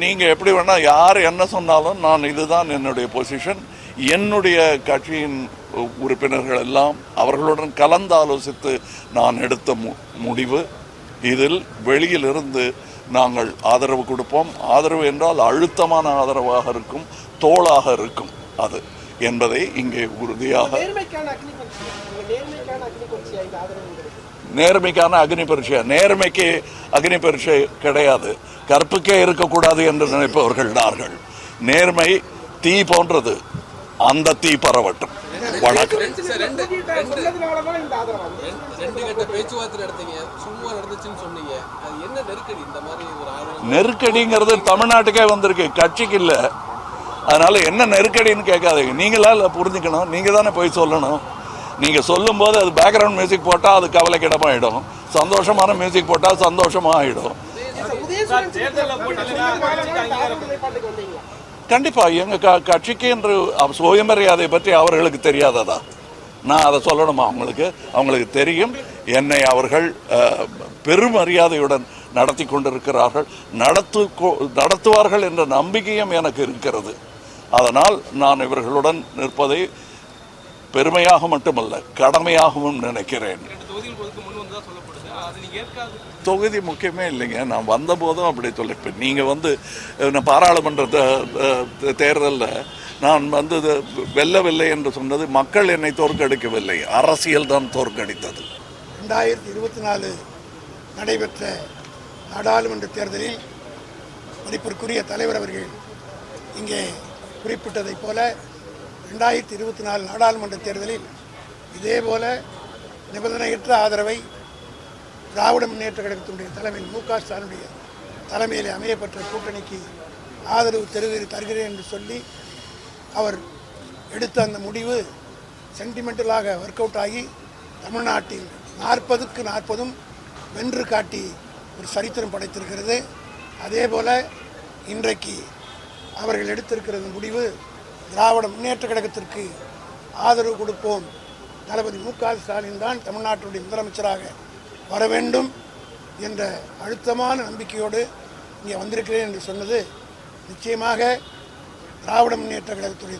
நீங்கள் எப்படி வேணால் யார் என்ன சொன்னாலும் நான் இதுதான் என்னுடைய பொசிஷன். என்னுடைய கட்சியின் உறுப்பினர்கள் எல்லாம் அவர்களுடன் கலந்து ஆலோசித்து நான் எடுத்த முடிவு. இதில் வெளியிலிருந்து நாங்கள் ஆதரவு கொடுப்போம். ஆதரவு என்றால் அழுத்தமான ஆதரவாக இருக்கும், தோளாக இருக்கும் அது என்பதை இங்கே உறுதியாக. நேர்மைக்கான அக்னி பரீட்சை, நேர்மைக்கு அக்னி பரீட்சை கிடையாது. கற்புக்கே இருக்கக்கூடாது என்று நினைப்பவர்கள் நார்கள். நேர்மை தீ போன்றது, அந்த தீ பரவட்டும். வணக்கம். நெருக்கடிங்கிறது தமிழ்நாட்டுக்கே வந்திருக்கு, கட்சிக்கு இல்ல. அதனால என்ன நெருக்கடின்னு கேட்காதீங்க. நீங்களா இல்லை புரிஞ்சுக்கணும், நீங்க தானே போய் சொல்லணும். நீங்க சொல்லும் போது அது பேக்ரவுண்ட் மியூசிக் போட்டா அது கவலைக்கிடமாயிடும், சந்தோஷமான மியூசிக் போட்டா சந்தோஷமா ஆயிடும். கண்டிப்பா எங்க கட்சிக்கு என்று சுயமரியாதை பற்றி அவர்களுக்கு தெரியாததா? நான் அதை சொல்லணுமா? அவங்களுக்கு தெரியும். என்னை அவர்கள் பெருமரியாதையுடன் நடத்தி கொண்டிருக்கிறார்கள், நடத்துவார்கள் என்ற நம்பிக்கையும் எனக்கு இருக்கிறது. அதனால் நான் இவர்களுடன் நிற்பதை பெருமையாக மட்டுமல்ல, கடமையாகவும் நினைக்கிறேன். தொகுதி முக்கியமே இல்லைங்க. நான் வந்த போதும் அப்படி சொல்லிப்பேன். நீங்கள் பாராளுமன்ற தேர்தலில் நான் வெல்லவில்லை என்று சொன்னது மக்கள் என்னை தோற்கடிக்கவில்லை, அரசியல் தான் தோற்கடித்தது. 2024 நடைபெற்ற நாடாளுமன்ற தேர்தலில் மதிப்பிற்குரிய தலைவர் அவர்கள் இங்கே குறிப்பிட்டதைப் போல 2024 நாடாளுமன்ற தேர்தலில் இதேபோல நிபந்தனையற்ற ஆதரவை திராவிட முன்னேற்ற கழகத்தினுடைய தலைமையில் மு க ஸ்டாலினுடைய தலைமையில் அமையப்பட்ட கூட்டணிக்கு ஆதரவு தருகிறேன் என்று சொல்லி அவர் எடுத்த அந்த முடிவு சென்டிமெண்டலாக ஒர்க் அவுட் ஆகி தமிழ்நாட்டில் 40க்கு 40 வென்று காட்டி ஒரு சரித்திரம் படைத்திருக்கிறது. அதே போல் இன்றைக்கு அவர்கள் எடுத்திருக்கிற முடிவு திராவிட முன்னேற்ற கழகத்திற்கு ஆதரவு கொடுப்போம், தளபதி மு க ஸ்டாலின் தான் தமிழ்நாட்டுடைய முதலமைச்சராக வர வேண்டும் என்ற அழுத்தமான நம்பிக்கையோடு இங்கே வந்திருக்கிறேன் என்று சொன்னது நிச்சயமாக திராவிட முன்னேற்ற கழகத்துடைய